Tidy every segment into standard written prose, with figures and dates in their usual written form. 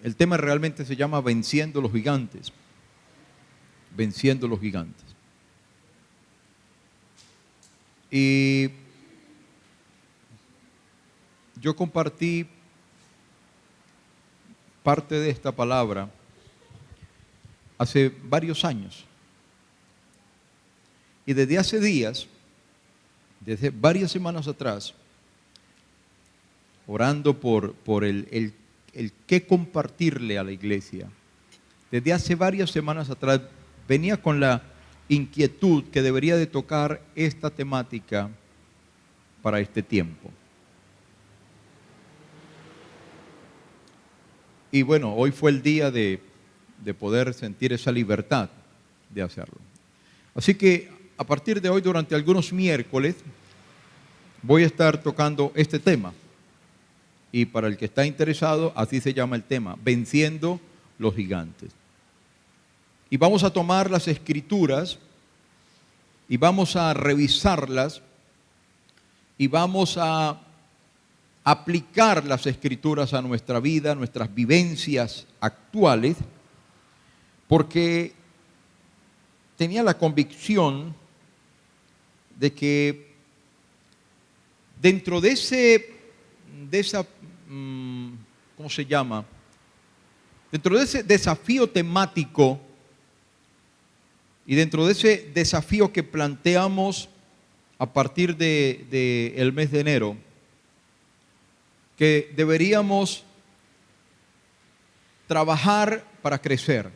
El tema realmente se llama Venciendo los Gigantes. Venciendo los Gigantes. Y yo compartí parte de esta palabra hace varios años. Y desde hace días, desde varias semanas atrás, orando por el qué compartirle a la iglesia, desde hace varias semanas atrás venía con la inquietud que debería de tocar esta temática para este tiempo. Y bueno, hoy fue el día de poder sentir esa libertad de hacerlo. Así que a partir de hoy, durante algunos miércoles, voy a estar tocando este tema. Y para el que está interesado, así se llama el tema, Venciendo los Gigantes. Y vamos a tomar las escrituras y vamos a revisarlas y vamos a aplicar las escrituras a nuestra vida, a nuestras vivencias actuales, porque tenía la convicción de que dentro de esa, ¿cómo se llama? Dentro de ese desafío temático y dentro de ese desafío que planteamos a partir del mes de enero, que deberíamos trabajar para crecer,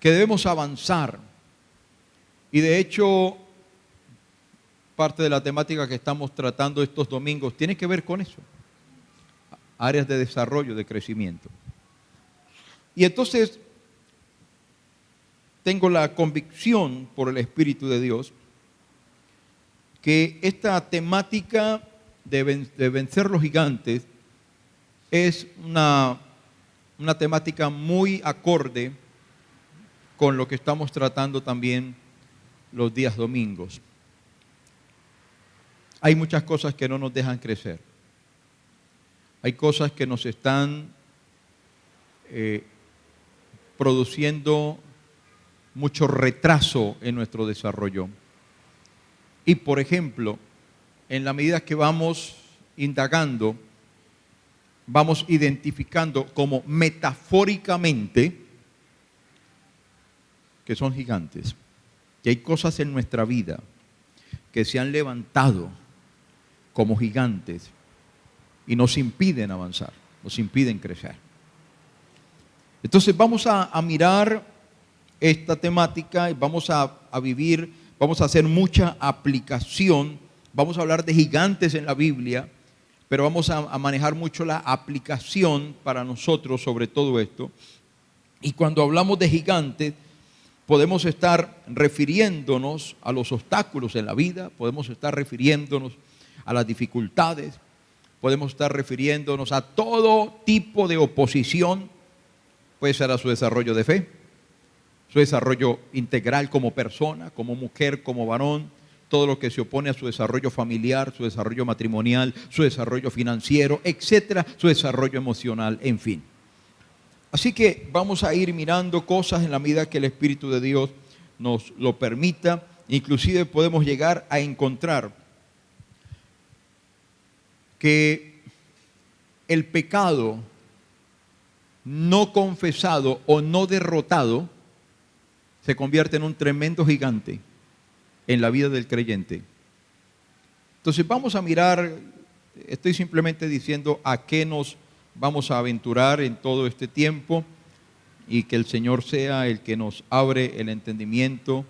que debemos avanzar. Y de hecho, parte de la temática que estamos tratando estos domingos tiene que ver con eso, áreas de desarrollo, de crecimiento. Y entonces, tengo la convicción por el Espíritu de Dios que esta temática de vencer los gigantes es una temática muy acorde con lo que estamos tratando también los días domingos. Hay muchas cosas que no nos dejan crecer. Hay cosas que nos están produciendo mucho retraso en nuestro desarrollo. Y por ejemplo, en la medida que vamos indagando, vamos identificando como metafóricamente que son gigantes, que hay cosas en nuestra vida que se han levantado como gigantes y nos impiden avanzar, nos impiden crecer. Entonces vamos a mirar esta temática y vamos a vivir, vamos a hacer mucha aplicación, vamos a hablar de gigantes en la Biblia, pero vamos a manejar mucho la aplicación para nosotros sobre todo esto. Y cuando hablamos de gigantes, podemos estar refiriéndonos a los obstáculos en la vida, podemos estar refiriéndonos a las dificultades, podemos estar refiriéndonos a todo tipo de oposición, puede ser a su desarrollo de fe, su desarrollo integral como persona, como mujer, como varón, todo lo que se opone a su desarrollo familiar, su desarrollo matrimonial, su desarrollo financiero, etcétera, su desarrollo emocional, en fin. Así que vamos a ir mirando cosas en la medida que el Espíritu de Dios nos lo permita. Inclusive podemos llegar a encontrar que el pecado no confesado o no derrotado se convierte en un tremendo gigante en la vida del creyente. Entonces vamos a mirar, estoy simplemente diciendo a qué nos vamos a aventurar en todo este tiempo y que el Señor sea el que nos abre el entendimiento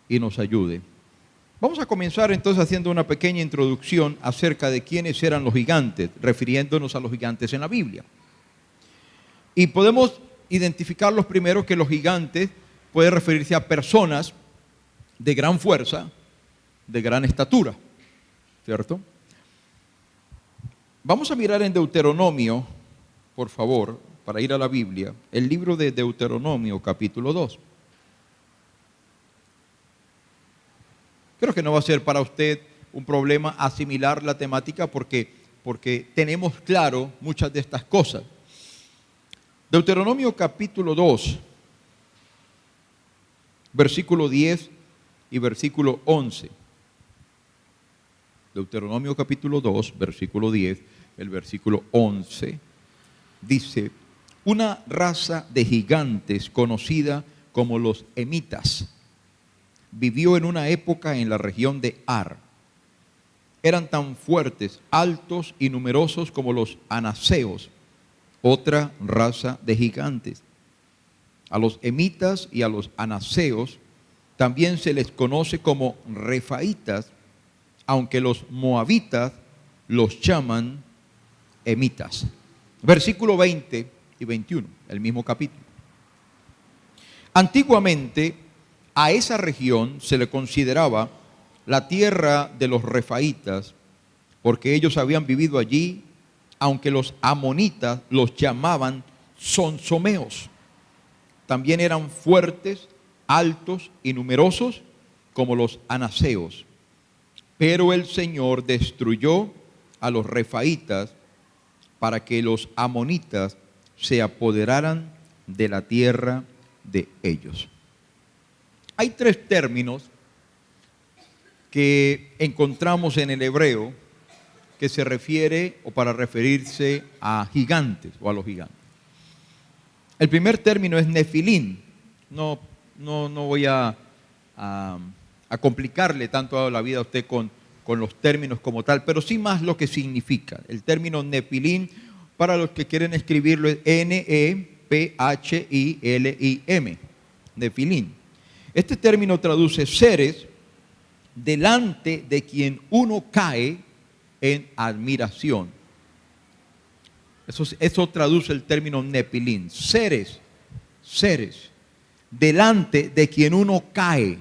y nos ayude. Vamos a comenzar entonces haciendo una pequeña introducción acerca de quiénes eran los gigantes, refiriéndonos a los gigantes en la Biblia. Y podemos identificar los primeros que los gigantes pueden referirse a personas de gran fuerza, de gran estatura, ¿cierto? Vamos a mirar en Deuteronomio, por favor, para ir a la Biblia, el libro de Deuteronomio, capítulo 2. Creo que no va a ser para usted un problema asimilar la temática porque tenemos claro muchas de estas cosas. Deuteronomio capítulo 2, versículo 10 y versículo 11. Deuteronomio capítulo 2, versículo 10, el versículo 11, dice: una raza de gigantes conocida como los emitas vivió en una época en la región de Ar. Eran tan fuertes, altos y numerosos como los anaseos, otra raza de gigantes. A los emitas y a los anaseos también se les conoce como refaitas, aunque los moabitas los llaman emitas. Versículo 20 y 21, el mismo capítulo. Antiguamente a esa región se le consideraba la tierra de los refaitas, porque ellos habían vivido allí, aunque los amonitas los llamaban sonsomeos. También eran fuertes, altos y numerosos como los anaseos. Pero el Señor destruyó a los refaitas para que los amonitas se apoderaran de la tierra de ellos. Hay tres términos que encontramos en el hebreo que se refiere o para referirse a gigantes o a los gigantes. El primer término es nefilín. No voy a complicarle tanto la vida a usted con los términos como tal, pero sí más lo que significa. El término nefilín, para los que quieren escribirlo, es N-E-P-H-I-L-I-M, nefilín. Este término traduce seres delante de quien uno cae en admiración. Eso traduce el término nefilín, seres delante de quien uno cae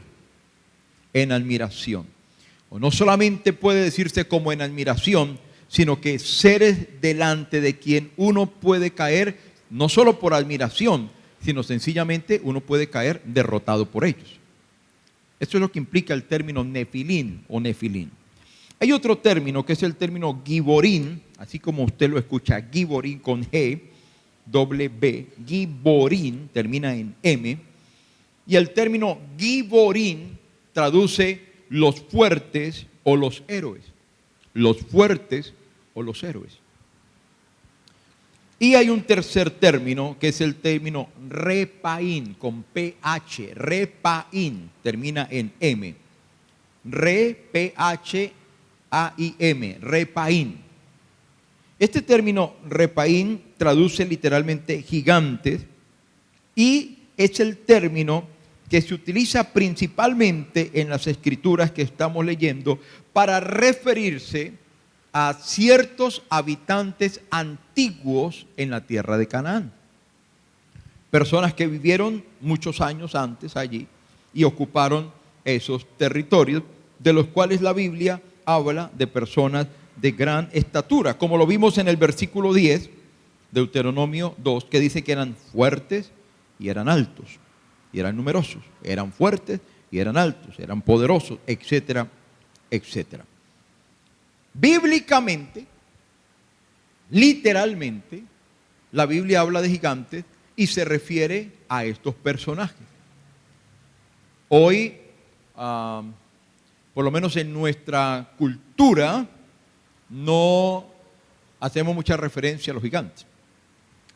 en admiración. O no solamente puede decirse como en admiración, sino que seres delante de quien uno puede caer, no solo por admiración, sino sencillamente uno puede caer derrotado por ellos. Eso es lo que implica el término nefilín o nefilín. Hay otro término que es el término giborín, así como usted lo escucha, giborín con G, doble B, giborín, termina en M, y el término giborín traduce los fuertes o los héroes. Los fuertes o los héroes. Y hay un tercer término que es el término repaín con PH, repaín, termina en M. P-H-A-I-M, repaín. Este término repaín traduce literalmente gigantes y es el término que se utiliza principalmente en las escrituras que estamos leyendo para referirse a ciertos habitantes antiguos en la tierra de Canaán. Personas que vivieron muchos años antes allí y ocuparon esos territorios, de los cuales la Biblia habla de personas de gran estatura, como lo vimos en el versículo 10, Deuteronomio 2, que dice que eran fuertes y eran altos, y eran numerosos, eran fuertes y eran altos, eran poderosos, etcétera, etcétera. Bíblicamente, literalmente, la Biblia habla de gigantes y se refiere a estos personajes. Hoy, por lo menos en nuestra cultura, no hacemos mucha referencia a los gigantes,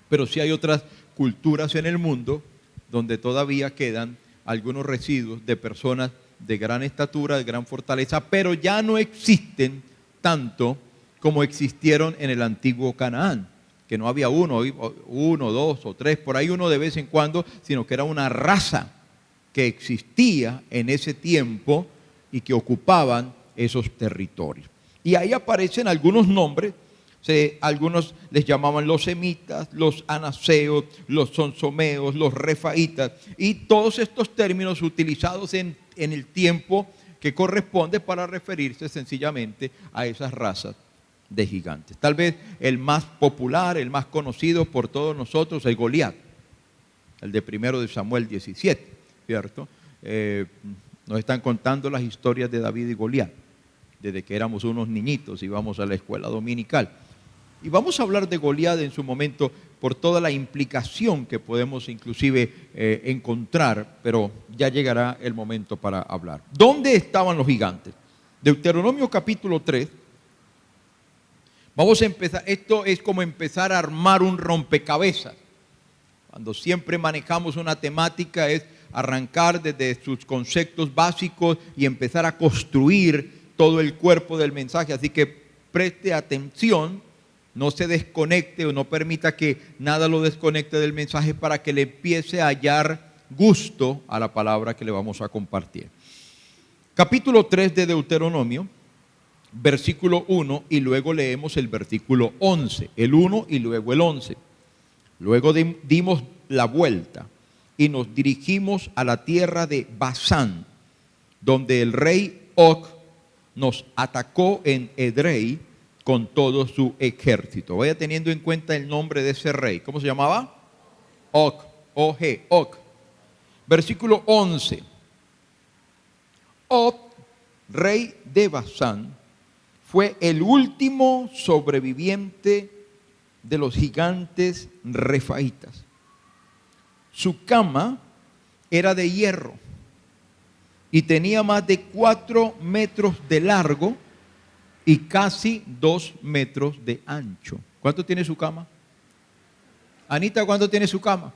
pero sí hay otras culturas en el mundo donde todavía quedan algunos residuos de personas de gran estatura, de gran fortaleza, pero ya no existen tanto como existieron en el antiguo Canaán, que no había uno, dos o tres, por ahí uno de vez en cuando, sino que era una raza que existía en ese tiempo y que ocupaban esos territorios. Y ahí aparecen algunos nombres. Algunos les llamaban los semitas, los anaseos, los sonsomeos, los refaitas, y todos estos términos utilizados en el tiempo que corresponde para referirse sencillamente a esas razas de gigantes. Tal vez el más popular, el más conocido por todos nosotros es Goliat, el de 1 de Samuel 17, ¿cierto? Nos están contando las historias de David y Goliat, desde que éramos unos niñitos, íbamos a la escuela dominical. Y vamos a hablar de Goliat en su momento por toda la implicación que podemos inclusive encontrar, pero ya llegará el momento para hablar. ¿Dónde estaban los gigantes? Deuteronomio capítulo 3. Vamos a empezar, esto es como empezar a armar un rompecabezas. Cuando siempre manejamos una temática es arrancar desde sus conceptos básicos y empezar a construir todo el cuerpo del mensaje. Así que preste atención, no se desconecte o no permita que nada lo desconecte del mensaje para que le empiece a hallar gusto a la palabra que le vamos a compartir. Capítulo 3 de Deuteronomio, versículo 1 y luego leemos el versículo 11, el 1 y luego el 11. Luego dimos la vuelta y nos dirigimos a la tierra de Basán, donde el rey Og nos atacó en Edrei con todo su ejército. Vaya teniendo en cuenta el nombre de ese rey. ¿Cómo se llamaba? Og, O-G, Og. Versículo 11. Og, rey de Basán, fue el último sobreviviente de los gigantes refaitas. Su cama era de hierro y tenía más de 4 metros de largo y casi 2 metros de ancho. ¿Cuánto tiene su cama? Anita, ¿cuánto tiene su cama?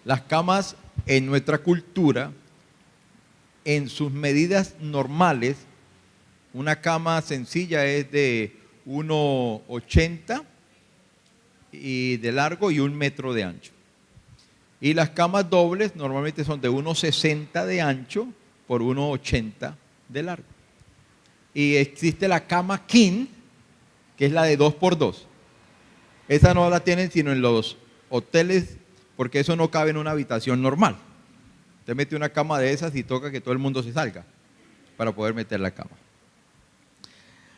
Las camas en nuestra cultura, en sus medidas normales, una cama sencilla es de 1,80 y de largo y 1 metro de ancho. Y las camas dobles normalmente son de 1,60 de ancho por 1,80 de largo. Y existe la cama king, que es la de 2x2. Esa no la tienen sino en los hoteles, porque eso no cabe en una habitación normal. Usted mete una cama de esas y toca que todo el mundo se salga para poder meter la cama.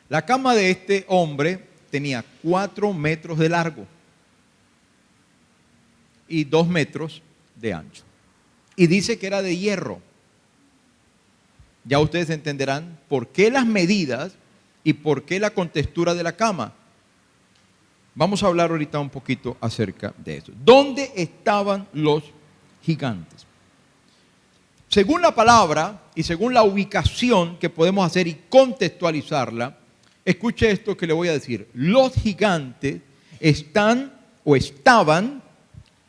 La cama de este hombre tenía 4 metros de largo y 2 metros de ancho. Y dice que era de hierro. Ya ustedes entenderán por qué las medidas y por qué la contextura de la cama. Vamos a hablar ahorita un poquito acerca de eso. ¿Dónde estaban los gigantes? Según la palabra y según la ubicación que podemos hacer y contextualizarla, escuche esto que le voy a decir. Los gigantes están o estaban,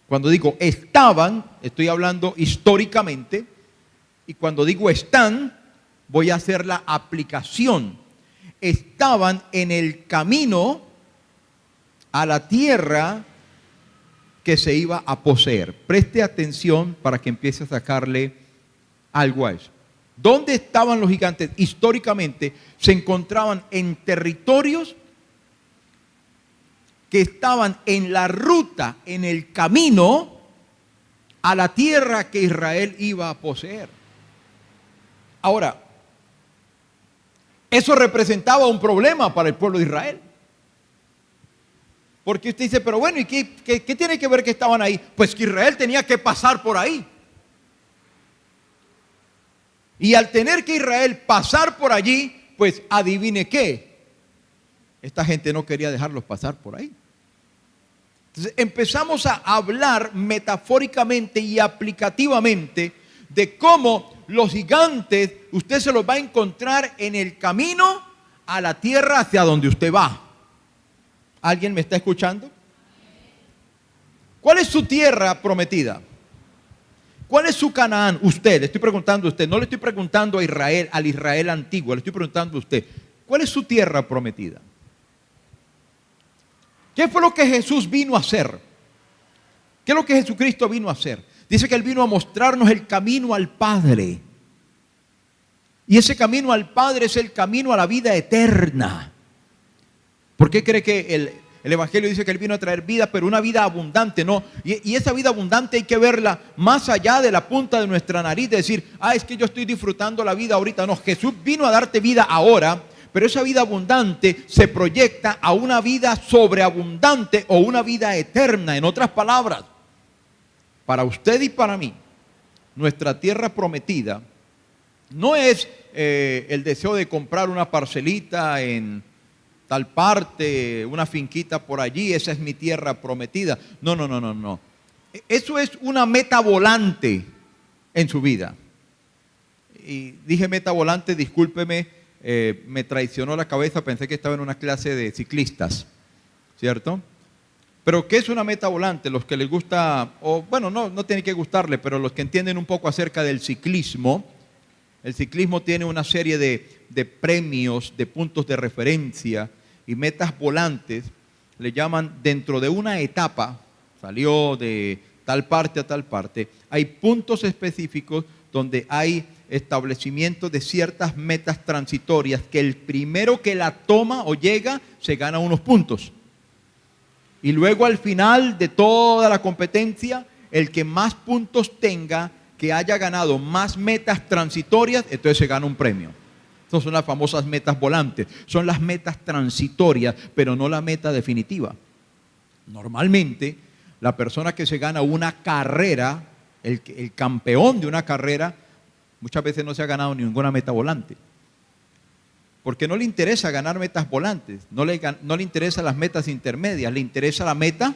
cuando digo estaban, estoy hablando históricamente, y cuando digo están, voy a hacer la aplicación. Estaban en el camino a la tierra que se iba a poseer. Preste atención para que empiece a sacarle algo a eso. ¿Dónde estaban los gigantes? Históricamente se encontraban en territorios que estaban en la ruta, en el camino a la tierra que Israel iba a poseer. Ahora, eso representaba un problema para el pueblo de Israel. Porque usted dice, pero bueno, ¿y qué tiene que ver que estaban ahí? Pues que Israel tenía que pasar por ahí. Y al tener que Israel pasar por allí, pues adivine qué. Esta gente no quería dejarlos pasar por ahí. Entonces empezamos a hablar metafóricamente y aplicativamente de cómo los gigantes usted se los va a encontrar en el camino a la tierra hacia donde usted va. ¿Alguien me está escuchando? ¿Cuál es su tierra prometida? ¿Cuál es su Canaán? Usted, le estoy preguntando a usted, no le estoy preguntando a Israel, al Israel antiguo, le estoy preguntando a usted, ¿cuál es su tierra prometida? ¿Qué fue lo que Jesús vino a hacer? ¿Qué es lo que Jesucristo vino a hacer? Dice que Él vino a mostrarnos el camino al Padre. Y ese camino al Padre es el camino a la vida eterna. ¿Por qué cree que el Evangelio dice que Él vino a traer vida, pero una vida abundante? No, y esa vida abundante hay que verla más allá de la punta de nuestra nariz, de decir, es que yo estoy disfrutando la vida ahorita. No, Jesús vino a darte vida ahora, pero esa vida abundante se proyecta a una vida sobreabundante o una vida eterna. En otras palabras, para usted y para mí, nuestra tierra prometida no es el deseo de comprar una parcelita en tal parte, una finquita por allí, esa es mi tierra prometida. No, no, no, no, no. Eso es una meta volante en su vida. Y dije meta volante, discúlpeme, me traicionó la cabeza, pensé que estaba en una clase de ciclistas, ¿cierto? Pero ¿qué es una meta volante? Los que les gusta, o bueno, no tiene que gustarle, pero los que entienden un poco acerca del ciclismo, el ciclismo tiene una serie de premios, de puntos de referencia y metas volantes, le llaman dentro de una etapa, salió de tal parte a tal parte, hay puntos específicos donde hay establecimiento de ciertas metas transitorias que el primero que la toma o llega se gana unos puntos. Y luego al final de toda la competencia, el que más puntos tenga, que haya ganado más metas transitorias, entonces se gana un premio. Estas son las famosas metas volantes. Son las metas transitorias, pero no la meta definitiva. Normalmente, la persona que se gana una carrera, el campeón de una carrera, muchas veces no se ha ganado ninguna meta volante. Porque no le interesa ganar metas volantes, no le interesan las metas intermedias, le interesa la meta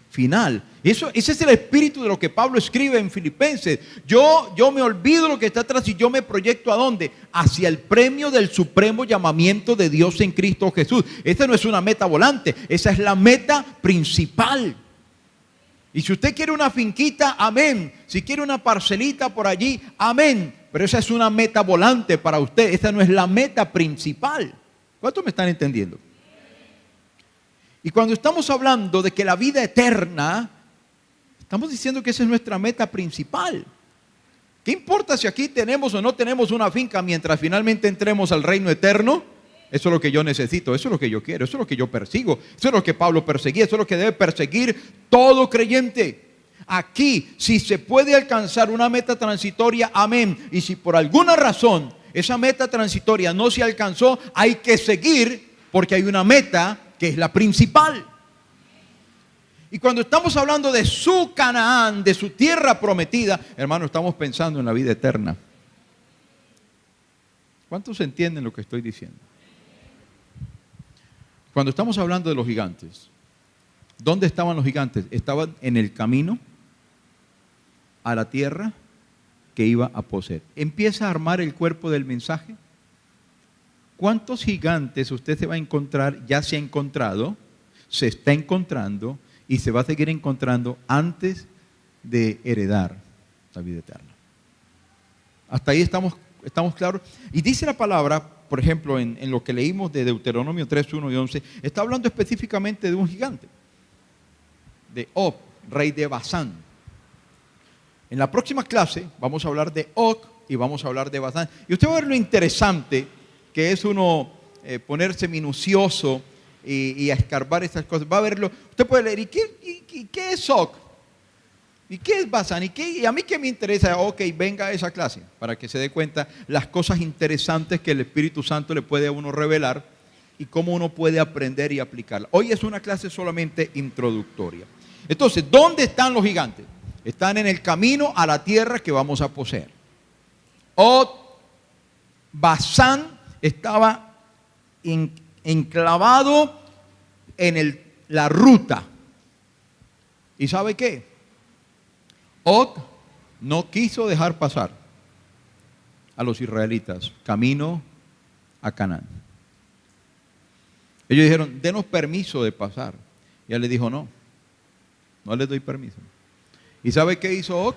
final. Ese es el espíritu de lo que Pablo escribe en Filipenses. Yo me olvido de lo que está atrás y yo me proyecto ¿a dónde? Hacia el premio del supremo llamamiento de Dios en Cristo Jesús. Esta no es una meta volante, esa es la meta principal. Y si usted quiere una finquita, amén. Si quiere una parcelita por allí, amén. Pero esa es una meta volante para usted. Esa no es la meta principal. ¿Cuántos me están entendiendo? Y cuando estamos hablando de que la vida eterna, estamos diciendo que esa es nuestra meta principal. ¿Qué importa si aquí tenemos o no tenemos una finca mientras finalmente entremos al reino eterno? Eso es lo que yo necesito, eso es lo que yo quiero, eso es lo que yo persigo, eso es lo que Pablo perseguía, eso es lo que debe perseguir todo creyente. Aquí, si se puede alcanzar una meta transitoria, amén. Y si por alguna razón esa meta transitoria no se alcanzó, hay que seguir porque hay una meta que es la principal. Y cuando estamos hablando de su Canaán, de su tierra prometida, hermano, estamos pensando en la vida eterna. ¿Cuántos entienden lo que estoy diciendo? Cuando estamos hablando de los gigantes, ¿dónde estaban los gigantes? Estaban en el camino a la tierra que iba a poseer. Empieza a armar el cuerpo del mensaje. ¿Cuántos gigantes usted se va a encontrar, ya se ha encontrado, se está encontrando y se va a seguir encontrando antes de heredar la vida eterna? Hasta ahí estamos claros. Y dice la palabra, por ejemplo, en lo que leímos de Deuteronomio 3, 1 y 11, está hablando específicamente de un gigante, de Og, rey de Basán. En la próxima clase vamos a hablar de Og y vamos a hablar de Basán. Y usted va a ver lo interesante que es uno ponerse minucioso y a escarbar estas cosas. Va a verlo, usted puede leer, ¿y qué es Og? ¿Y qué es Basán? ¿Y a mí qué me interesa? Ok, venga a esa clase para que se dé cuenta las cosas interesantes que el Espíritu Santo le puede a uno revelar y cómo uno puede aprender y aplicarla. Hoy es una clase solamente introductoria. Entonces, ¿dónde están los gigantes? Están en el camino a la tierra que vamos a poseer. Basán estaba enclavado en la ruta. ¿Y sabe qué? Og no quiso dejar pasar a los israelitas camino a Canaán. Ellos dijeron, denos permiso de pasar. Y él le dijo, no les doy permiso. ¿Y sabe qué hizo Og?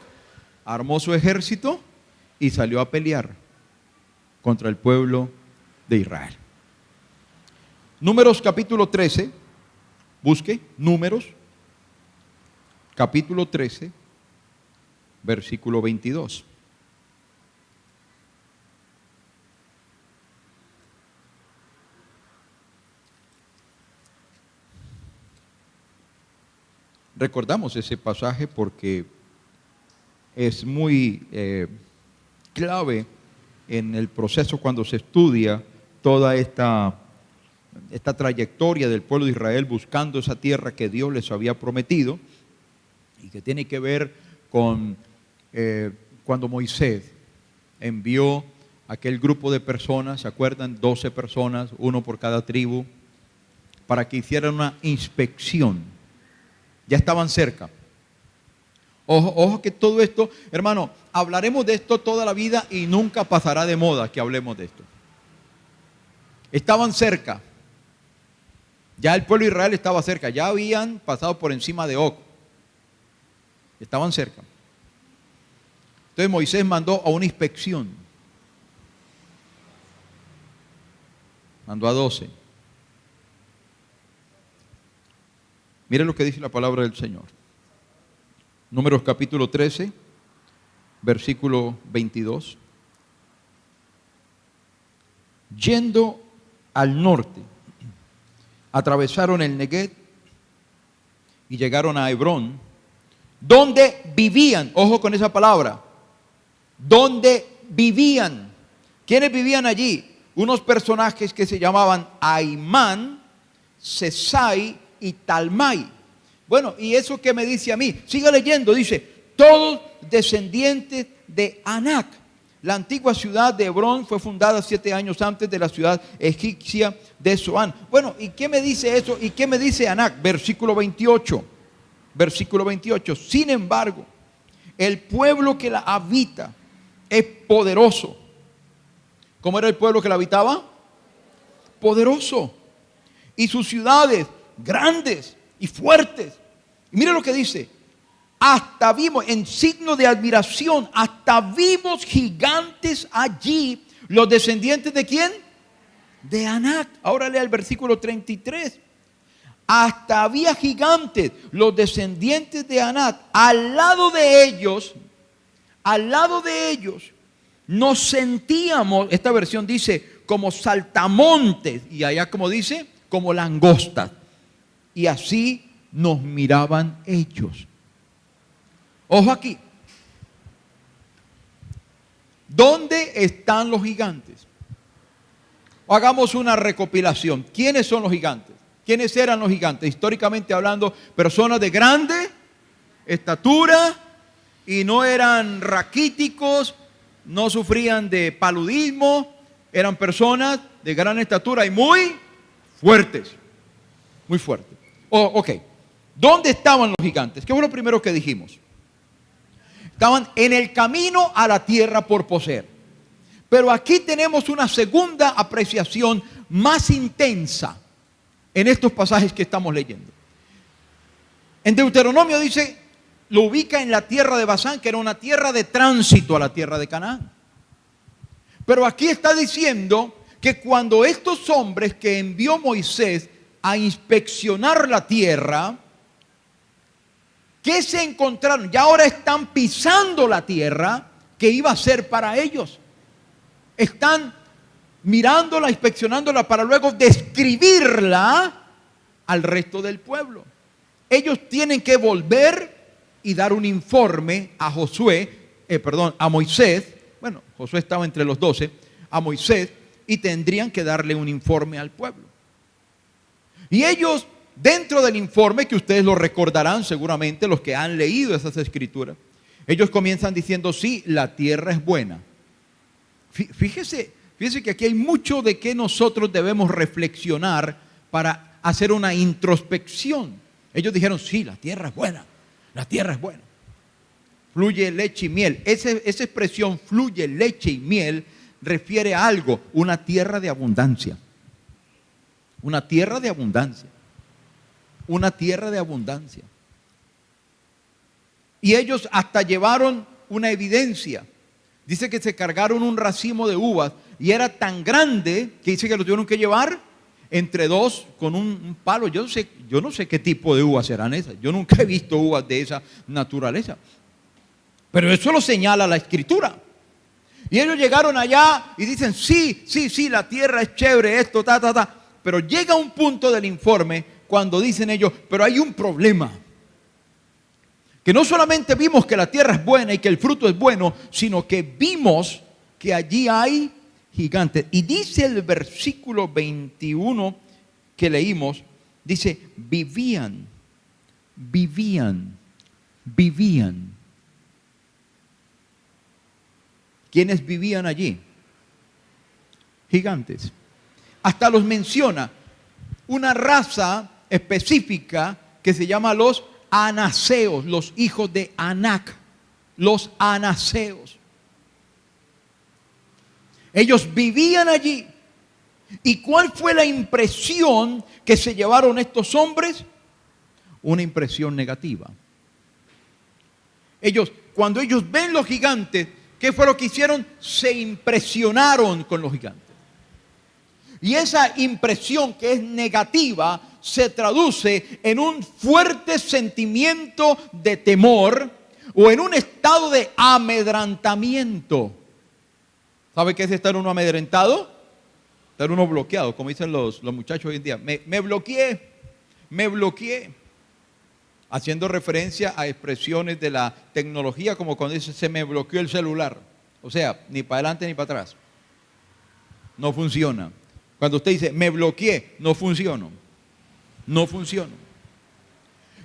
Armó su ejército y salió a pelear contra el pueblo de Israel. Números capítulo 13, busque Números capítulo 13, versículo 22. Recordamos ese pasaje porque es muy clave en el proceso cuando se estudia toda esta trayectoria del pueblo de Israel buscando esa tierra que Dios les había prometido y que tiene que ver con cuando Moisés envió aquel grupo de personas, ¿se acuerdan? 12 personas, uno por cada tribu, para que hicieran una inspección. Ya estaban cerca. Ojo, ojo que todo esto, hermano, hablaremos de esto toda la vida y nunca pasará de moda que hablemos de esto. Estaban cerca. Ya el pueblo de Israel estaba cerca. Ya habían pasado por encima de Og. Estaban cerca. Entonces Moisés mandó a una inspección. Mandó a 12. Miren lo que dice la palabra del Señor. Números capítulo 13, versículo 22. Yendo al norte, atravesaron el Neguev y llegaron a Hebrón, donde vivían, ojo con esa palabra, donde vivían. ¿Quiénes vivían allí? Unos personajes que se llamaban Aimán, Sesai y Talmai. Bueno, ¿y eso qué me dice a mí? Siga leyendo, dice, todos descendientes de Anac. La antigua ciudad de Hebrón fue fundada 7 años antes de la ciudad egipcia de Zoán. Bueno, ¿y qué me dice eso? ¿Y qué me dice Anac? Versículo 28. Versículo 28. Sin embargo, el pueblo que la habita es poderoso. ¿Cómo era el pueblo que la habitaba? Poderoso. Y sus ciudades grandes y fuertes. Y mire lo que dice. Hasta vimos, en signo de admiración, hasta vimos gigantes allí. ¿Los descendientes de quién? De Anac. Ahora lea el versículo 33. Hasta había gigantes, los descendientes de Anac. Al lado de ellos, nos sentíamos, esta versión dice, como saltamontes. Y allá como dice, como langostas. Y así nos miraban ellos. Ojo aquí. ¿Dónde están los gigantes? Hagamos una recopilación. ¿Quiénes son los gigantes? ¿Quiénes eran los gigantes? Históricamente hablando, personas de grande estatura y no eran raquíticos, no sufrían de paludismo, eran personas de gran estatura y muy fuertes. Muy fuertes. Ok. ¿Dónde estaban los gigantes? ¿Qué fue lo primero que dijimos? Estaban en el camino a la tierra por poseer. Pero aquí tenemos una segunda apreciación más intensa en estos pasajes que estamos leyendo. En Deuteronomio dice, lo ubica en la tierra de Basán, que era una tierra de tránsito a la tierra de Canaán. Pero aquí está diciendo que cuando estos hombres que envió Moisés a inspeccionar la tierra, ¿qué se encontraron? Ya ahora están pisando la tierra que iba a ser para ellos. Están mirándola, inspeccionándola para luego describirla al resto del pueblo. Ellos tienen que volver y dar un informe a a Moisés. Bueno, Josué estaba entre los 12, a Moisés, y tendrían que darle un informe al pueblo. Y ellos, dentro del informe, que ustedes lo recordarán seguramente, los que han leído esas escrituras, ellos comienzan diciendo, sí, la tierra es buena. Fíjese que aquí hay mucho de que nosotros debemos reflexionar para hacer una introspección. Ellos dijeron, sí, la tierra es buena, la tierra es buena. Fluye leche y miel. Esa expresión, fluye leche y miel, refiere a algo, una tierra de abundancia. Una tierra de abundancia. Una tierra de abundancia. Y ellos hasta llevaron una evidencia. Dice que se cargaron un racimo de uvas y era tan grande que dice que lo tuvieron que llevar entre dos con un palo. Yo no sé qué tipo de uvas serán esas. Yo nunca he visto uvas de esa naturaleza. Pero eso lo señala la Escritura. Y ellos llegaron allá y dicen, sí, la tierra es chévere, esto, ta. Pero llega un punto del informe cuando dicen ellos, pero hay un problema. Que no solamente vimos que la tierra es buena y que el fruto es bueno, sino que vimos que allí hay gigantes. Y dice el versículo 21 que leímos, dice, vivían. ¿Quiénes vivían allí? gigantes. Hasta los menciona una raza específica que se llama los anaseos, los hijos de Anac, los anaseos. Ellos vivían allí. ¿Y cuál fue la impresión que se llevaron estos hombres? Una impresión negativa. Cuando ellos ven los gigantes, ¿qué fue lo que hicieron? Se impresionaron con los gigantes. Y esa impresión que es negativa se traduce en un fuerte sentimiento de temor o en un estado de amedrentamiento. ¿Sabe qué es estar uno amedrentado? Estar uno bloqueado, como dicen los muchachos hoy en día. Me bloqueé. Haciendo referencia a expresiones de la tecnología, como cuando dice se me bloqueó el celular. O sea, ni para adelante ni para atrás. No funciona. Cuando usted dice me bloqueé, no funciona. No funciona.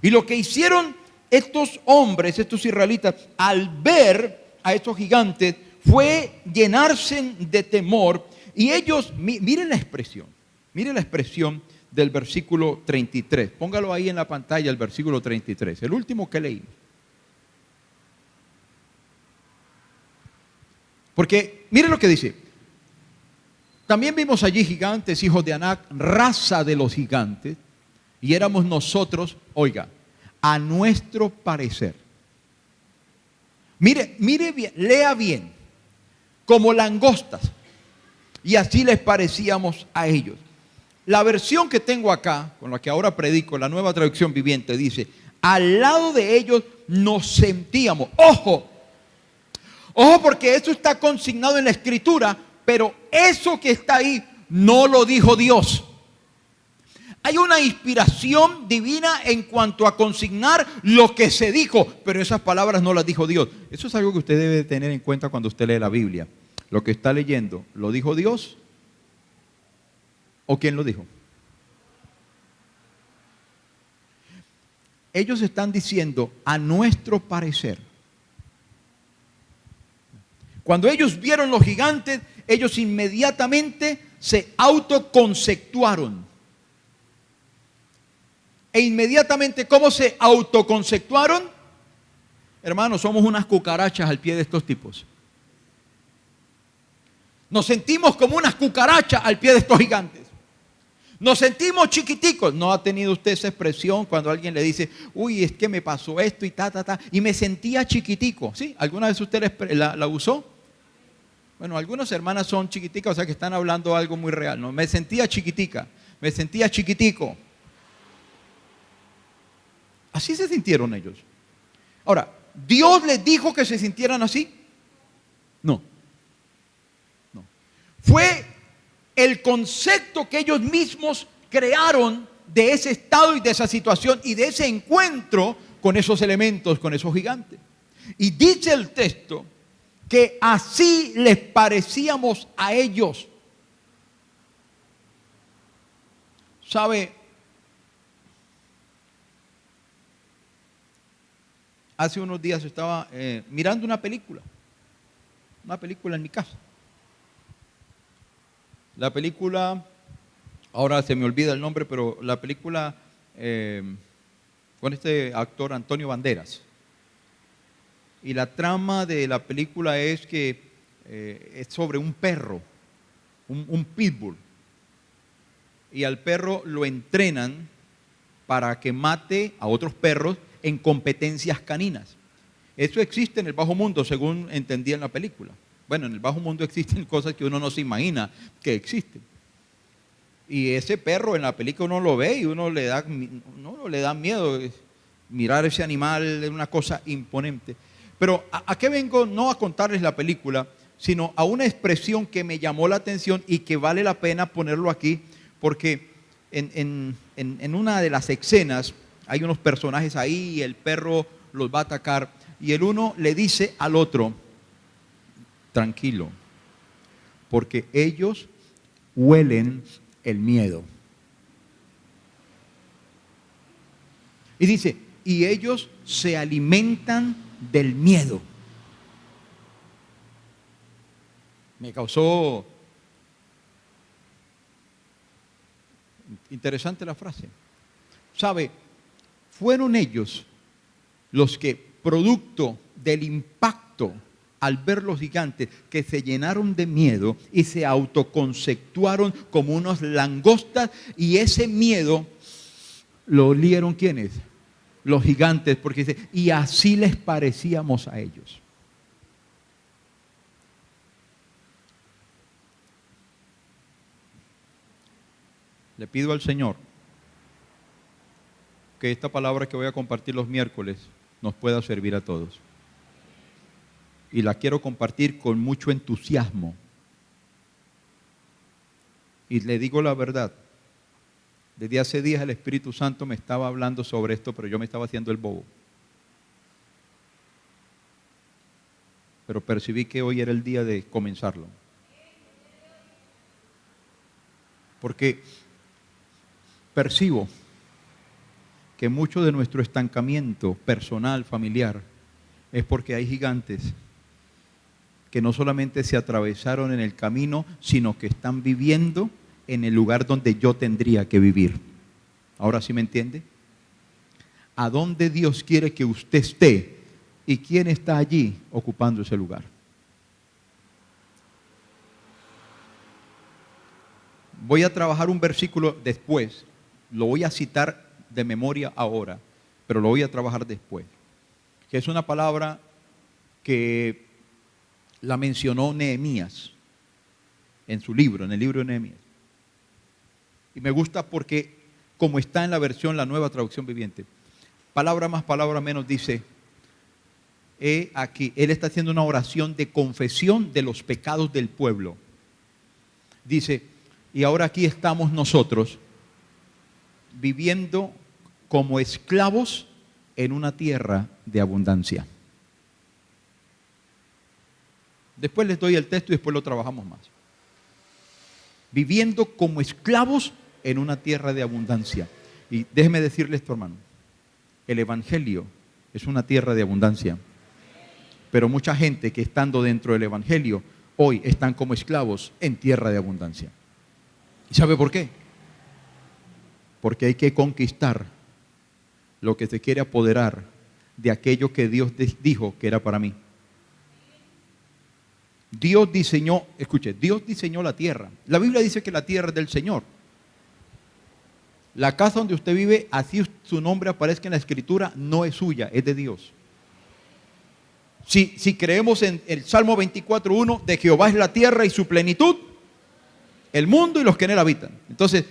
Y lo que hicieron estos hombres, estos israelitas, al ver a estos gigantes, fue llenarse de temor. Y ellos, miren la expresión del versículo 33. Póngalo ahí en la pantalla, el versículo 33, el último que leí. Porque miren lo que dice. También vimos allí gigantes, hijos de Anac, raza de los gigantes, y éramos nosotros, oiga, a nuestro parecer. Mire bien, lea bien, como langostas, y así les parecíamos a ellos. La versión que tengo acá, con la que ahora predico, la Nueva Traducción Viviente, dice, al lado de ellos nos sentíamos. Ojo, porque eso está consignado en la Escritura, pero eso que está ahí no lo dijo Dios. Hay una inspiración divina en cuanto a consignar lo que se dijo, pero esas palabras no las dijo Dios. Eso es algo que usted debe tener en cuenta cuando usted lee la Biblia. Lo que está leyendo, ¿lo dijo Dios? ¿O quién lo dijo? Ellos están diciendo a nuestro parecer. Cuando ellos vieron los gigantes, ellos inmediatamente se autoconceptuaron. E inmediatamente, ¿cómo se autoconceptuaron? Hermanos, somos unas cucarachas al pie de estos tipos. Nos sentimos como unas cucarachas al pie de estos gigantes. Nos sentimos chiquiticos. ¿No ha tenido usted esa expresión cuando alguien le dice, uy, es que me pasó esto y y me sentía chiquitico? ¿Sí? ¿Alguna vez usted la usó? Bueno, algunas hermanas son chiquiticas, o sea que están hablando algo muy real. ¿No? Me sentía chiquitica, me sentía chiquitico. Así se sintieron ellos. Ahora, ¿Dios les dijo que se sintieran así? No. Fue el concepto que ellos mismos crearon de ese estado y de esa situación y de ese encuentro con esos elementos, con esos gigantes. Y dice el texto que así les parecíamos a ellos. ¿Sabe? Hace unos días estaba mirando una película en mi casa. La película, ahora se me olvida el nombre, pero la película con este actor Antonio Banderas. Y la trama de la película es que es sobre un perro, un pitbull. Y al perro lo entrenan para que mate a otros perros en competencias caninas. Eso existe en el bajo mundo, según entendí en la película. Bueno, en el bajo mundo existen cosas que uno no se imagina que existen. Y ese perro en la película uno lo ve y uno le da miedo. Mirar ese animal es una cosa imponente. Pero ¿a qué vengo? No a contarles la película, sino a una expresión que me llamó la atención y que vale la pena ponerlo aquí, porque en una de las escenas hay unos personajes ahí y el perro los va a atacar y el uno le dice al otro, tranquilo, porque ellos huelen el miedo. Y dice, y ellos se alimentan del miedo. Me causó Interesante la frase. ¿Sabe? Fueron ellos los que, producto del impacto al ver los gigantes, que se llenaron de miedo y se autoconceptuaron como unos langostas, y ese miedo lo olieron ¿quiénes? Los gigantes, porque dice, y así les parecíamos a ellos. Le pido al Señor que esta palabra que voy a compartir los miércoles nos pueda servir a todos. Y la quiero compartir con mucho entusiasmo. Y le digo la verdad, desde hace días el Espíritu Santo me estaba hablando sobre esto, pero yo me estaba haciendo el bobo. Pero percibí que hoy era el día de comenzarlo. Porque percibo que mucho de nuestro estancamiento personal, familiar, es porque hay gigantes que no solamente se atravesaron en el camino, sino que están viviendo en el lugar donde yo tendría que vivir. ¿Ahora sí me entiende? ¿A dónde Dios quiere que usted esté? ¿Y quién está allí ocupando ese lugar? Voy a trabajar un versículo después, lo voy a citar de memoria ahora, pero lo voy a trabajar después, que es una palabra que la mencionó Nehemías en su libro, en el libro de Nehemías. Y me gusta porque, como está en la versión, la Nueva Traducción Viviente, palabra más, palabra menos, dice, aquí, él está haciendo una oración de confesión de los pecados del pueblo. Dice, y ahora aquí estamos nosotros, viviendo como esclavos en una tierra de abundancia. Después les doy el texto y después lo trabajamos más. Viviendo como esclavos en una tierra de abundancia. Y déjeme decirle esto, hermano. El Evangelio es una tierra de abundancia. Pero mucha gente que estando dentro del Evangelio, hoy están como esclavos en tierra de abundancia. ¿Y sabe por qué? Porque hay que conquistar lo que se quiere apoderar de aquello que Dios dijo que era para mí. Dios diseñó, escuche, Dios diseñó la tierra. La Biblia dice que la tierra es del Señor. La casa donde usted vive, así su nombre aparezca en la Escritura, no es suya, es de Dios. Si creemos en el Salmo 24:1, de Jehová es la tierra y su plenitud, el mundo y los que en él habitan. Entonces,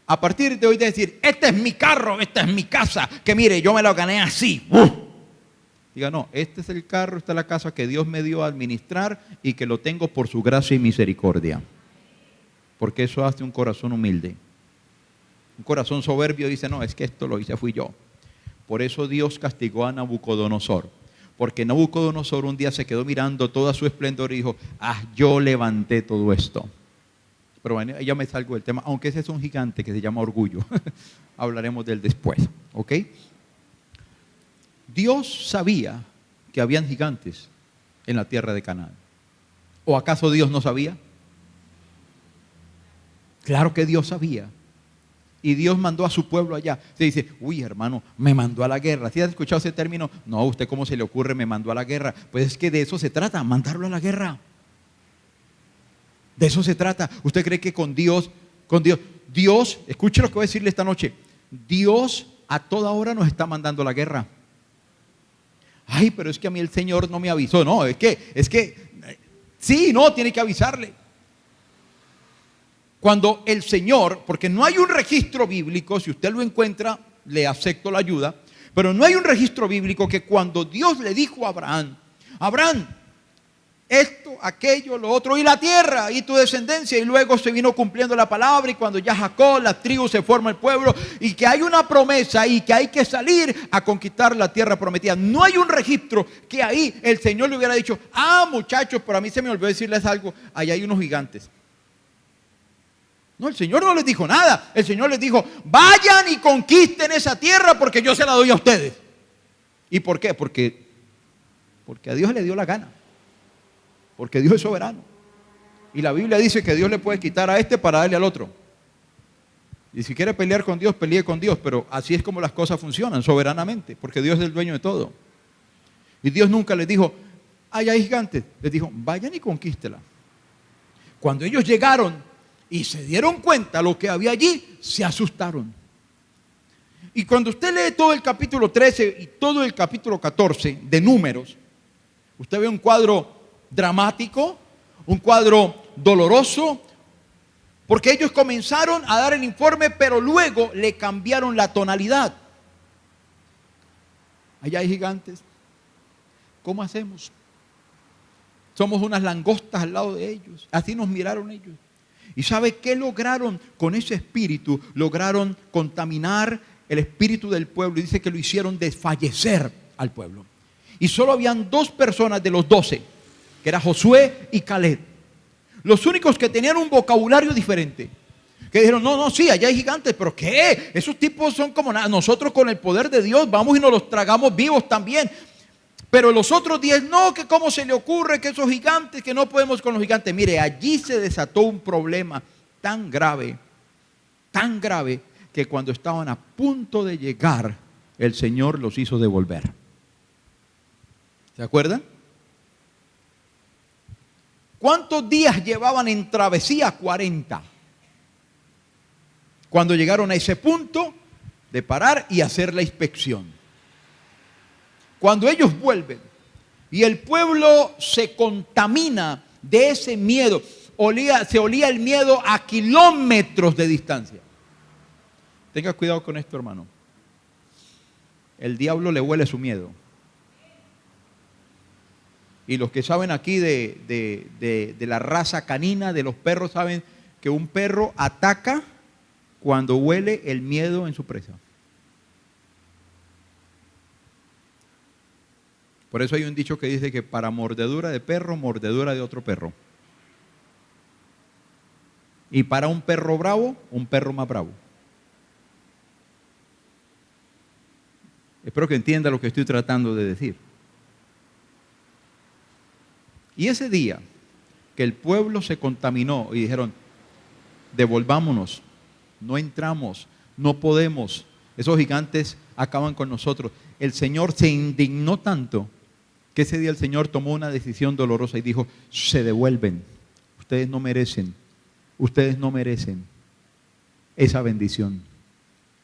a partir de hoy de decir, este es mi carro, esta es mi casa, que mire, yo me lo gané así. Diga, no, este es el carro, esta es la casa que Dios me dio a administrar y que lo tengo por su gracia y misericordia. Porque eso hace un corazón humilde. Un corazón soberbio dice, no, es que esto lo hice, fui yo. Por eso Dios castigó a Nabucodonosor. Porque Nabucodonosor un día se quedó mirando toda su esplendor y dijo, yo levanté todo esto. Pero bueno, ya me salgo del tema, aunque ese es un gigante que se llama orgullo. Hablaremos de él después, ¿ok? Dios sabía que habían gigantes en la tierra de Canaán. ¿O acaso Dios no sabía? Claro que Dios sabía. Y Dios mandó a su pueblo allá. Se dice, uy hermano, me mandó a la guerra. ¿Sí has escuchado ese término? No, ¿a usted cómo se le ocurre me mandó a la guerra? Pues es que de eso se trata, mandarlo a la guerra. De eso se trata. ¿Usted cree que con Dios, escuche lo que voy a decirle esta noche, Dios a toda hora nos está mandando a la guerra? Ay, pero es que a mí el Señor no me avisó. No, es que, sí, no, tiene que avisarle. Cuando el Señor, porque no hay un registro bíblico, si usted lo encuentra, le acepto la ayuda, pero no hay un registro bíblico que cuando Dios le dijo a Abraham, Abraham, esto, aquello, lo otro, y la tierra, y tu descendencia, y luego se vino cumpliendo la palabra, y cuando ya Jacob, la tribu, se forma el pueblo, y que hay una promesa, y que hay que salir a conquistar la tierra prometida. No hay un registro que ahí el Señor le hubiera dicho, muchachos, pero a mí se me olvidó decirles algo, allá hay unos gigantes. No, el Señor no les dijo nada. El Señor les dijo, vayan y conquisten esa tierra porque yo se la doy a ustedes. ¿Y por qué? Porque a Dios le dio la gana. Porque Dios es soberano. Y la Biblia dice que Dios le puede quitar a este para darle al otro. Y si quiere pelear con Dios, pelee con Dios, pero así es como las cosas funcionan, soberanamente, porque Dios es el dueño de todo. Y Dios nunca les dijo, ay, hay gigantes. Les dijo, vayan y conquístela. Cuando ellos llegaron y se dieron cuenta lo que había allí, se asustaron. Y cuando usted lee todo el capítulo 13 y todo el capítulo 14 de Números, usted ve un cuadro dramático, un cuadro doloroso, porque ellos comenzaron a dar el informe, pero luego le cambiaron la tonalidad. Allá hay gigantes. ¿Cómo hacemos? Somos unas langostas al lado de ellos. Así nos miraron ellos. ¿Y sabe qué lograron con ese espíritu? Lograron contaminar el espíritu del pueblo. Y dice que lo hicieron desfallecer al pueblo. Y solo habían 2 personas de los 12, que era Josué y Caleb. Los únicos que tenían un vocabulario diferente. Que dijeron, no, sí, allá hay gigantes, pero ¿qué? Esos tipos son como nada. Nosotros con el poder de Dios vamos y nos los tragamos vivos también. Pero los otros 10, no, que cómo se le ocurre que esos gigantes, que no podemos con los gigantes. Mire, allí se desató un problema tan grave, que cuando estaban a punto de llegar, el Señor los hizo devolver. ¿Se acuerdan? ¿Cuántos días llevaban en travesía? 40. Cuando llegaron a ese punto de parar y hacer la inspección. Cuando ellos vuelven y el pueblo se contamina de ese miedo, se olía el miedo a kilómetros de distancia. Tenga cuidado con esto, hermano. El diablo le huele su miedo. Y los que saben aquí de la raza canina, de los perros, saben que un perro ataca cuando huele el miedo en su presa. Por eso hay un dicho que dice que para mordedura de perro, mordedura de otro perro. Y para un perro bravo, un perro más bravo. Espero que entienda lo que estoy tratando de decir. Y ese día que el pueblo se contaminó y dijeron, devolvámonos, no entramos, no podemos, esos gigantes acaban con nosotros. El Señor se indignó tanto que ese día el Señor tomó una decisión dolorosa y dijo, se devuelven, ustedes no merecen esa bendición.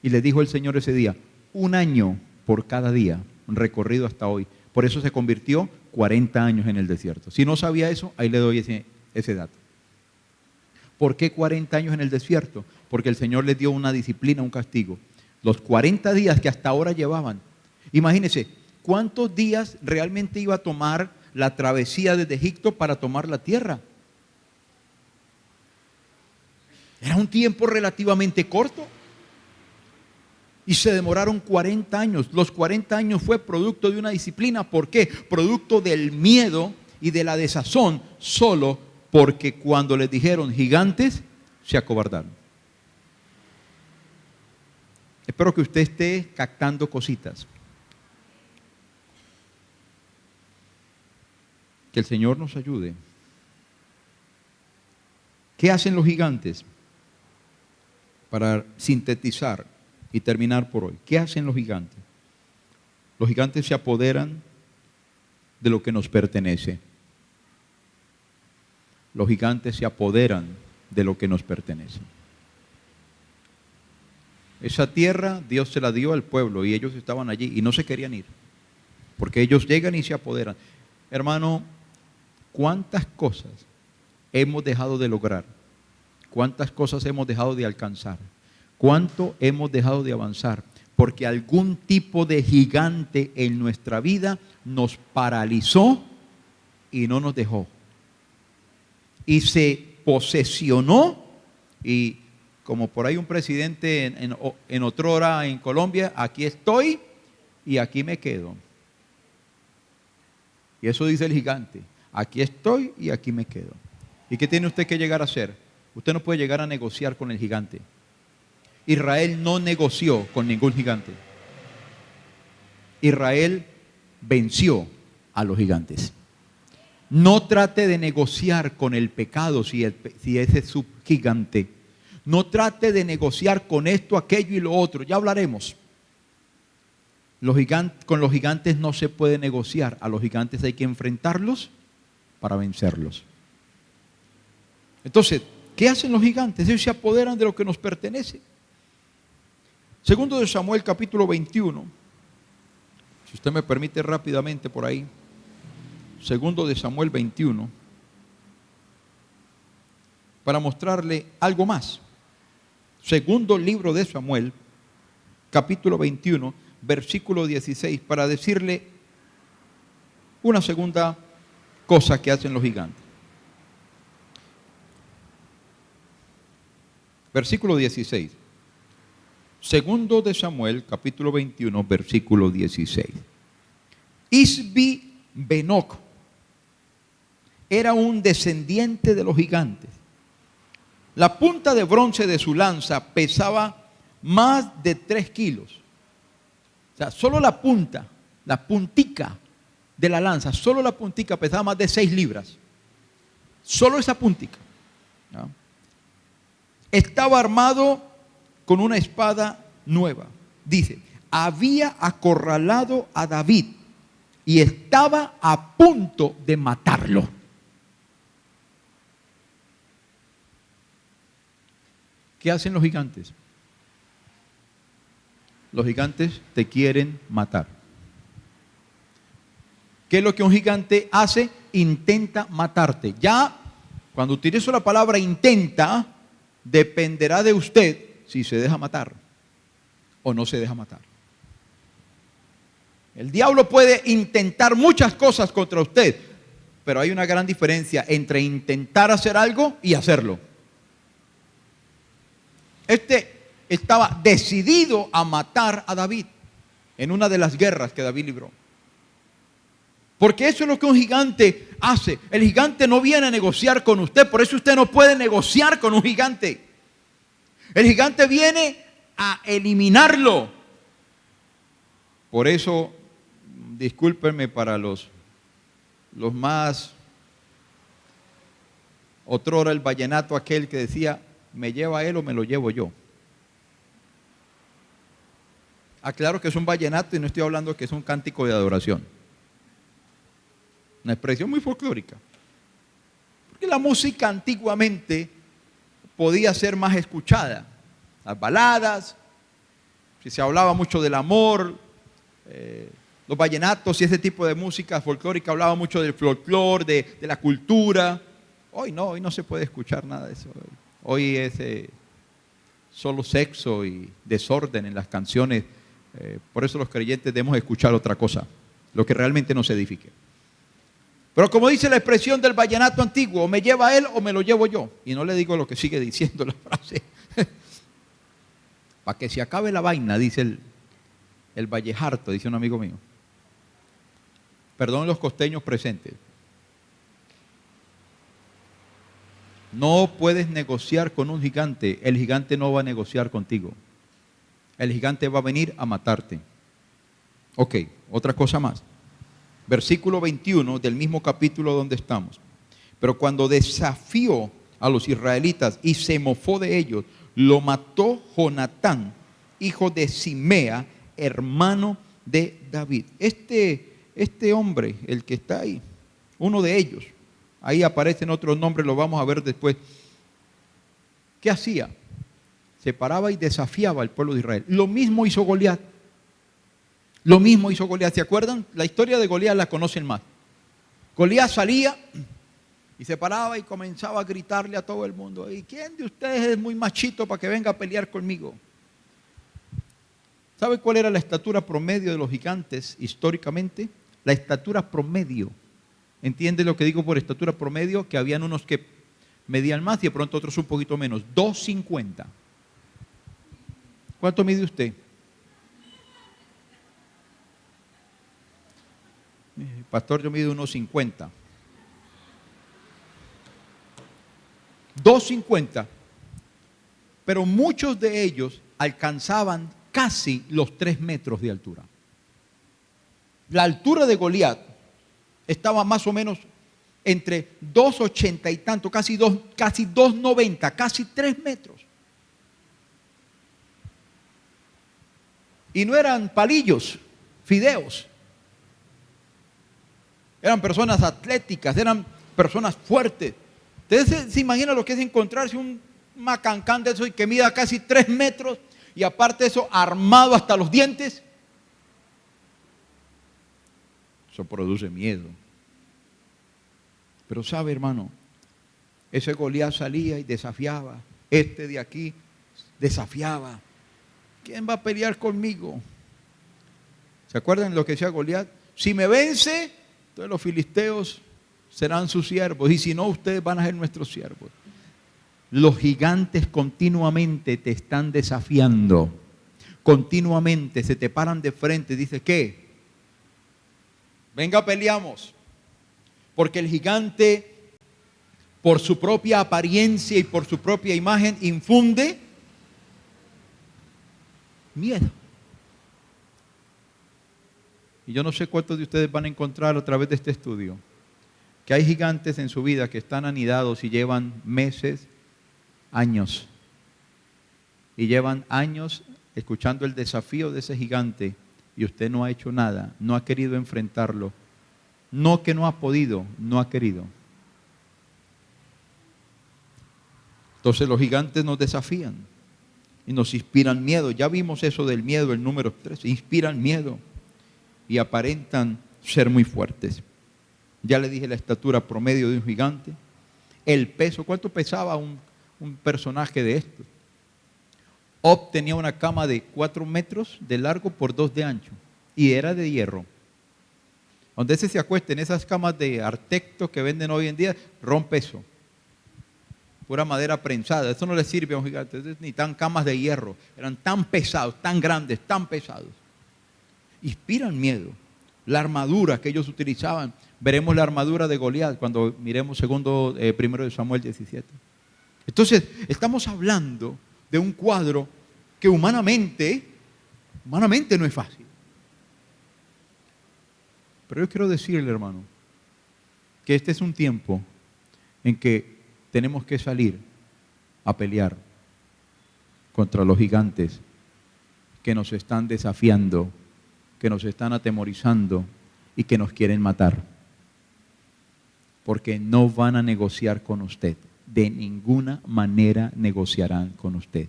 Y le dijo el Señor ese día, 1 año por cada día, un recorrido hasta hoy. Por eso se convirtió 40 años en el desierto. Si no sabía eso, ahí le doy ese dato. ¿Por qué 40 años en el desierto? Porque el Señor les dio una disciplina, un castigo. Los 40 días que hasta ahora llevaban. Imagínense, ¿cuántos días realmente iba a tomar la travesía desde Egipto para tomar la tierra? Era un tiempo relativamente corto. Y se demoraron 40 años. Los 40 años fue producto de una disciplina. ¿Por qué? Producto del miedo y de la desazón, solo porque cuando les dijeron gigantes, se acobardaron. Espero que usted esté captando cositas. Que el Señor nos ayude. ¿Qué hacen los gigantes? Para sintetizar y terminar por hoy. ¿Qué hacen los gigantes? Los gigantes se apoderan de lo que nos pertenece. Los gigantes se apoderan de lo que nos pertenece. Esa tierra Dios se la dio al pueblo y ellos estaban allí y no se querían ir. Porque ellos llegan y se apoderan. Hermano, ¿cuántas cosas hemos dejado de lograr? ¿Cuántas cosas hemos dejado de alcanzar? ¿Cuánto hemos dejado de avanzar? Porque algún tipo de gigante en nuestra vida nos paralizó y no nos dejó. Y se posesionó y como por ahí un presidente en otrora en Colombia, aquí estoy y aquí me quedo. Y eso dice el gigante, aquí estoy y aquí me quedo. ¿Y qué tiene usted que llegar a hacer? Usted no puede llegar a negociar con el gigante. Israel no negoció con ningún gigante. Israel venció a los gigantes. No trate de negociar con el pecado si ese es su gigante. No trate de negociar con esto, aquello y lo otro. Ya hablaremos. Con los gigantes no se puede negociar. A los gigantes hay que enfrentarlos para vencerlos. Entonces, ¿qué hacen los gigantes? Ellos se apoderan de lo que nos pertenece. Segundo de Samuel, capítulo 21. Si usted me permite rápidamente por ahí. Segundo de Samuel 21. Para mostrarle algo más. Segundo libro de Samuel, capítulo 21, versículo 16, para decirle una segunda cosa que hacen los gigantes. Versículo 16. Segundo de Samuel, capítulo 21, versículo 16. Isbi Benoc era un descendiente de los gigantes. La punta de bronce de su lanza pesaba más de 3 kilos. O sea, solo la punta, la puntica de la lanza, solo la puntica pesaba más de 6 libras. Solo esa puntica. ¿No? Estaba armado con una espada nueva. Dice, había acorralado a David y estaba a punto de matarlo. ¿Qué hacen los gigantes? Los gigantes te quieren matar. ¿Qué es lo que un gigante hace? Intenta matarte. Ya, cuando utilizo la palabra intenta, dependerá de usted si se deja matar o no se deja matar. El diablo puede intentar muchas cosas contra usted, pero hay una gran diferencia entre intentar hacer algo y hacerlo. Este estaba decidido a matar a David en una de las guerras que David libró. Porque eso es lo que un gigante hace. El gigante no viene a negociar con usted, por eso usted no puede negociar con un gigante. El gigante viene a eliminarlo. Por eso, discúlpenme para los más, otrora el vallenato aquel que decía, ¿me lleva él o me lo llevo yo? Aclaro que es un vallenato y no estoy hablando que es un cántico de adoración. Una expresión muy folclórica. Porque la música antiguamente podía ser más escuchada. Las baladas, si se hablaba mucho del amor, los vallenatos y ese tipo de música folclórica hablaba mucho del folclor, de la cultura. Hoy no se puede escuchar nada de eso. Hoy es solo sexo y desorden en las canciones. Por eso los creyentes debemos escuchar otra cosa, lo que realmente nos edifique. Pero como dice la expresión del vallenato antiguo, o me lleva él o me lo llevo yo. Y no le digo lo que sigue diciendo la frase. Para que se acabe la vaina, dice el vallejarto, dice un amigo mío. Perdón los costeños presentes. No puedes negociar con un gigante. El gigante no va a negociar contigo. El gigante va a venir a matarte. Ok, otra cosa más. Versículo 21 del mismo capítulo donde estamos. Pero cuando desafió a los israelitas y se mofó de ellos, lo mató Jonatán, hijo de Simea, hermano de David. Este hombre, el que está ahí, uno de ellos, ahí aparecen otros nombres, lo vamos a ver después. ¿Qué hacía? Se paraba y desafiaba al pueblo de Israel. Lo mismo hizo Goliat. Lo mismo hizo Goliat. ¿Se acuerdan? La historia de Goliat la conocen más. Goliat salía y se paraba y comenzaba a gritarle a todo el mundo. ¿Y quién de ustedes es muy machito para que venga a pelear conmigo? ¿Sabe cuál era la estatura promedio de los gigantes históricamente? La estatura promedio. ¿Entiende lo que digo por estatura promedio? Que habían unos que medían más y de pronto otros un poquito menos. 2.50. ¿Cuánto mide usted? Pastor, yo mido 1.50. 2.50. Pero muchos de ellos alcanzaban casi los 3 metros de altura. La altura de Goliat estaba más o menos entre 2.80 y tanto, casi 2.90, casi 3 metros. Y no eran palillos, fideos. Eran personas atléticas, eran personas fuertes. Ustedes se imaginan lo que es encontrarse un macancán de eso y que mida casi 3 metros y aparte de eso armado hasta los dientes. Eso produce miedo. Pero sabe, hermano, ese Goliat salía y desafiaba. Este de aquí desafiaba. ¿Quién va a pelear conmigo? ¿Se acuerdan lo que decía Goliat? Si me vence, entonces los filisteos serán sus siervos. Y si no, ustedes van a ser nuestros siervos. Los gigantes continuamente te están desafiando. Continuamente se te paran de frente y dicen, ¿qué? Venga, peleamos. Porque el gigante, por su propia apariencia y por su propia imagen, infunde miedo. Y yo no sé cuántos de ustedes van a encontrar a través de este estudio que hay gigantes en su vida que están anidados y llevan meses, años. Y llevan años escuchando el desafío de ese gigante y usted no ha hecho nada, no ha querido enfrentarlo. No que no ha podido, no ha querido. Entonces los gigantes nos desafían y nos inspiran miedo. Ya vimos eso del miedo, el número 3. Inspiran miedo y aparentan ser muy fuertes. Ya le dije la estatura promedio de un gigante. El peso, ¿cuánto pesaba un personaje de estos? Op tenía una cama de 4 metros de largo por 2 de ancho y era de hierro. Donde ese se acuesta en esas camas de Artecto que venden hoy en día, rompe eso. Pura madera prensada. Eso no le sirve a un gigante. Ni tan camas de hierro. Eran tan pesados, tan grandes, tan pesados. Inspiran miedo. La armadura que ellos utilizaban. Veremos la armadura de Goliat cuando miremos primero de Samuel 17. Entonces, estamos hablando de un cuadro que humanamente no es fácil. Pero yo quiero decirle, hermano, que este es un tiempo en que tenemos que salir a pelear contra los gigantes que nos están desafiando, que nos están atemorizando y que nos quieren matar. Porque no van a negociar con usted. De ninguna manera negociarán con usted.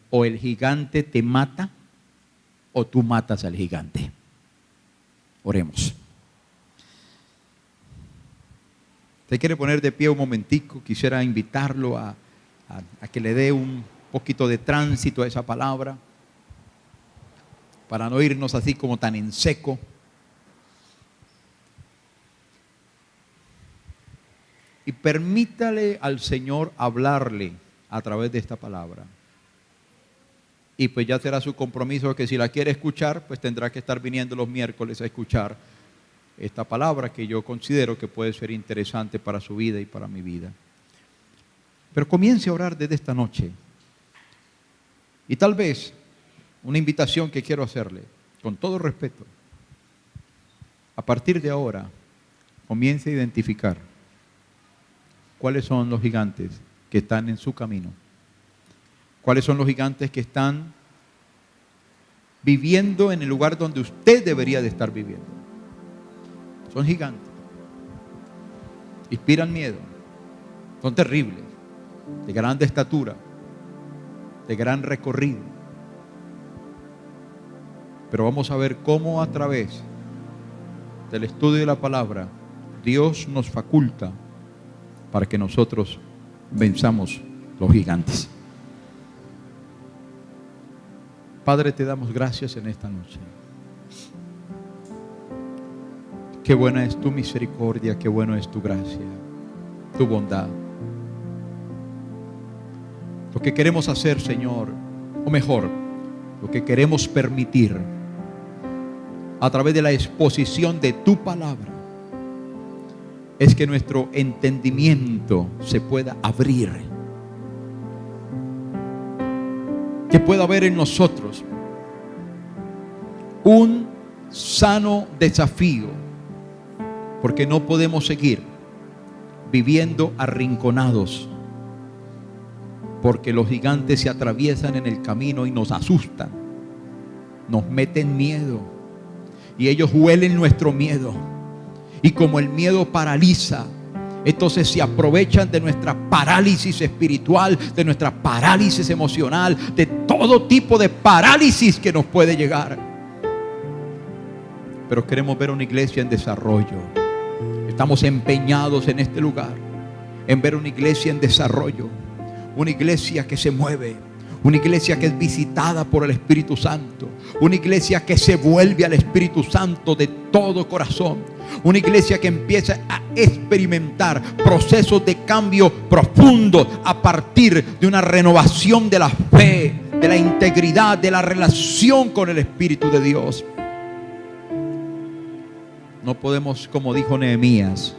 O el gigante te mata o tú matas al gigante. Oremos. ¿Usted quiere poner de pie un momentico? Quisiera invitarlo a que le dé un poquito de tránsito a esa palabra para no irnos así como tan en seco. Y permítale al Señor hablarle a través de esta palabra. Y pues ya será su compromiso que si la quiere escuchar, pues tendrá que estar viniendo los miércoles a escuchar esta palabra que yo considero que puede ser interesante para su vida y para mi vida. Pero comience a orar desde esta noche. Y tal vez una invitación que quiero hacerle, con todo respeto, a partir de ahora, comience a identificar cuáles son los gigantes que están en su camino. ¿Cuáles son los gigantes que están viviendo en el lugar donde usted debería de estar viviendo? Son gigantes. Inspiran miedo. Son terribles. De grande estatura. De gran recorrido. Pero vamos a ver cómo a través del estudio de la palabra Dios nos faculta para que nosotros venzamos los gigantes. Padre, te damos gracias en esta noche. Qué buena es tu misericordia, qué bueno es tu gracia, tu bondad. Lo que queremos hacer, Señor, o mejor, lo que queremos permitir a través de la exposición de tu palabra es que nuestro entendimiento se pueda abrir. Que pueda haber en nosotros un sano desafío, porque no podemos seguir viviendo arrinconados, porque los gigantes se atraviesan en el camino y nos asustan, nos meten miedo y ellos huelen nuestro miedo. Y como el miedo paraliza, entonces se aprovechan de nuestra parálisis espiritual, de nuestra parálisis emocional, de todo tipo de parálisis que nos puede llegar. Pero queremos ver una iglesia en desarrollo. Estamos empeñados en este lugar en ver una iglesia en desarrollo, una iglesia que se mueve, una iglesia que es visitada por el Espíritu Santo, una iglesia que se vuelve al Espíritu Santo de todo corazón, una iglesia que empieza a experimentar procesos de cambio profundo a partir de una renovación de la fe, de la integridad, de la relación con el Espíritu de Dios. No podemos, como dijo Nehemías,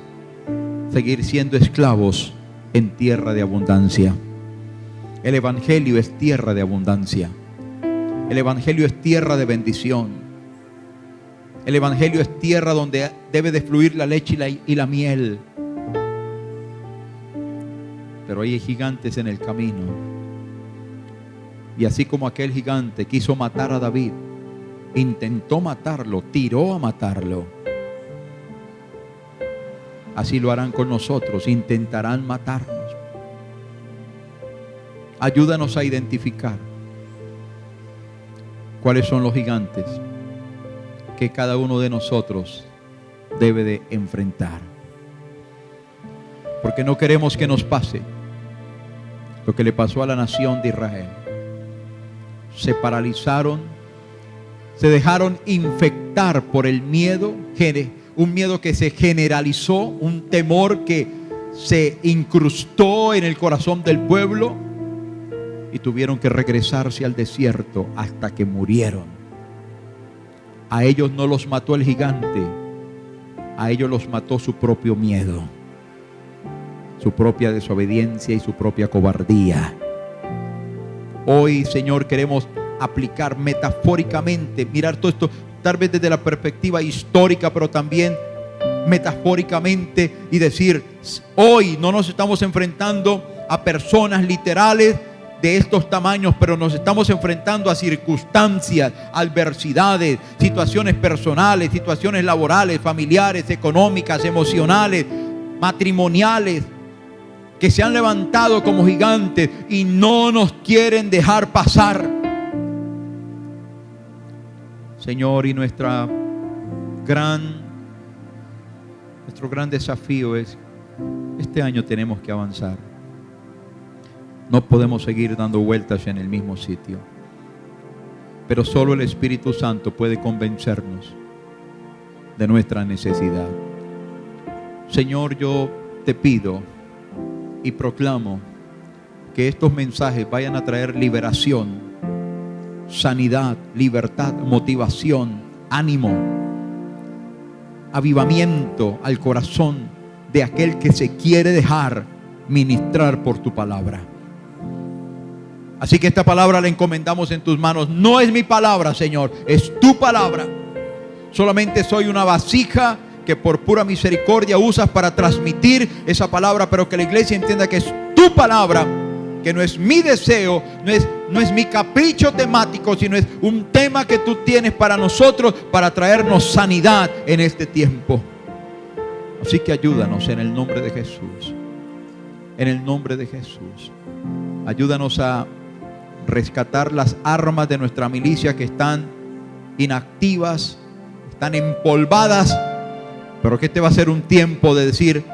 seguir siendo esclavos en tierra de abundancia. El Evangelio es tierra de abundancia. El Evangelio es tierra de bendición. El Evangelio es tierra donde debe de fluir la leche y la miel. Pero hay gigantes en el camino. Y así como aquel gigante quiso matar a David, intentó matarlo, tiró a matarlo, así lo harán con nosotros, intentarán matarnos. Ayúdanos a identificar cuáles son los gigantes que cada uno de nosotros debe de enfrentar. Porque no queremos que nos pase lo que le pasó a la nación de Israel. Se paralizaron, se dejaron infectar por el miedo, un miedo que se generalizó, un temor que se incrustó en el corazón del pueblo, y tuvieron que regresarse al desierto hasta que murieron. A ellos no los mató el gigante, a ellos los mató su propio miedo, su propia desobediencia y su propia cobardía. Hoy, Señor, queremos aplicar metafóricamente, mirar todo esto tal vez desde la perspectiva histórica, pero también metafóricamente, y decir: hoy no nos estamos enfrentando a personas literales de estos tamaños, pero nos estamos enfrentando a circunstancias, adversidades, situaciones personales, situaciones laborales, familiares, económicas, emocionales, matrimoniales, que se han levantado como gigantes y no nos quieren dejar pasar. Señor, y nuestro gran desafío es: este año tenemos que avanzar. No podemos seguir dando vueltas en el mismo sitio. Pero solo el Espíritu Santo puede convencernos de nuestra necesidad. Señor, yo te pido y proclamo que estos mensajes vayan a traer liberación, sanidad, libertad, motivación, ánimo, avivamiento al corazón de aquel que se quiere dejar ministrar por tu palabra. Así que esta palabra la encomendamos en tus manos. No es mi palabra, Señor, es tu palabra. Solamente soy una vasija que por pura misericordia usas para transmitir esa palabra, pero que la iglesia entienda que es tu palabra, que no es mi deseo, no es mi capricho temático, sino es un tema que tú tienes para nosotros, para traernos sanidad en este tiempo. Así que ayúdanos en el nombre de Jesús. En el nombre de Jesús. Ayúdanos a rescatar las armas de nuestra milicia que están inactivas, están empolvadas, pero que este va a ser un tiempo de decir: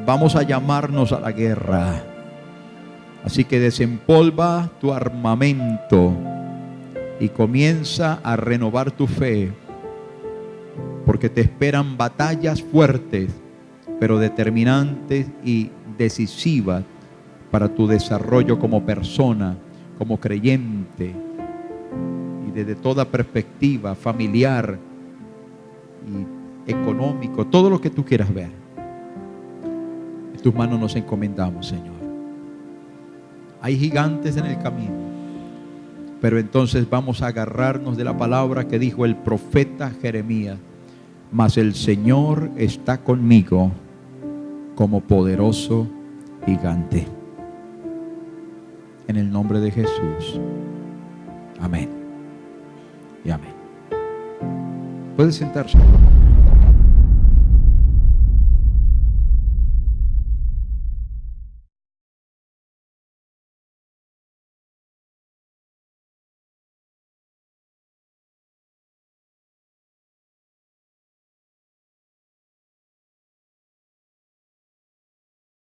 vamos a llamarnos a la guerra. Así que desempolva tu armamento y comienza a renovar tu fe, porque te esperan batallas fuertes, pero determinantes y decisivas para tu desarrollo como persona, como creyente, y desde toda perspectiva familiar y económico, todo lo que tú quieras ver. En tus manos nos encomendamos, Señor. Hay gigantes en el camino, pero entonces vamos a agarrarnos de la palabra que dijo el profeta Jeremías: mas el Señor está conmigo como poderoso gigante. En el nombre de Jesús. Amén. y amén. Puede sentarse.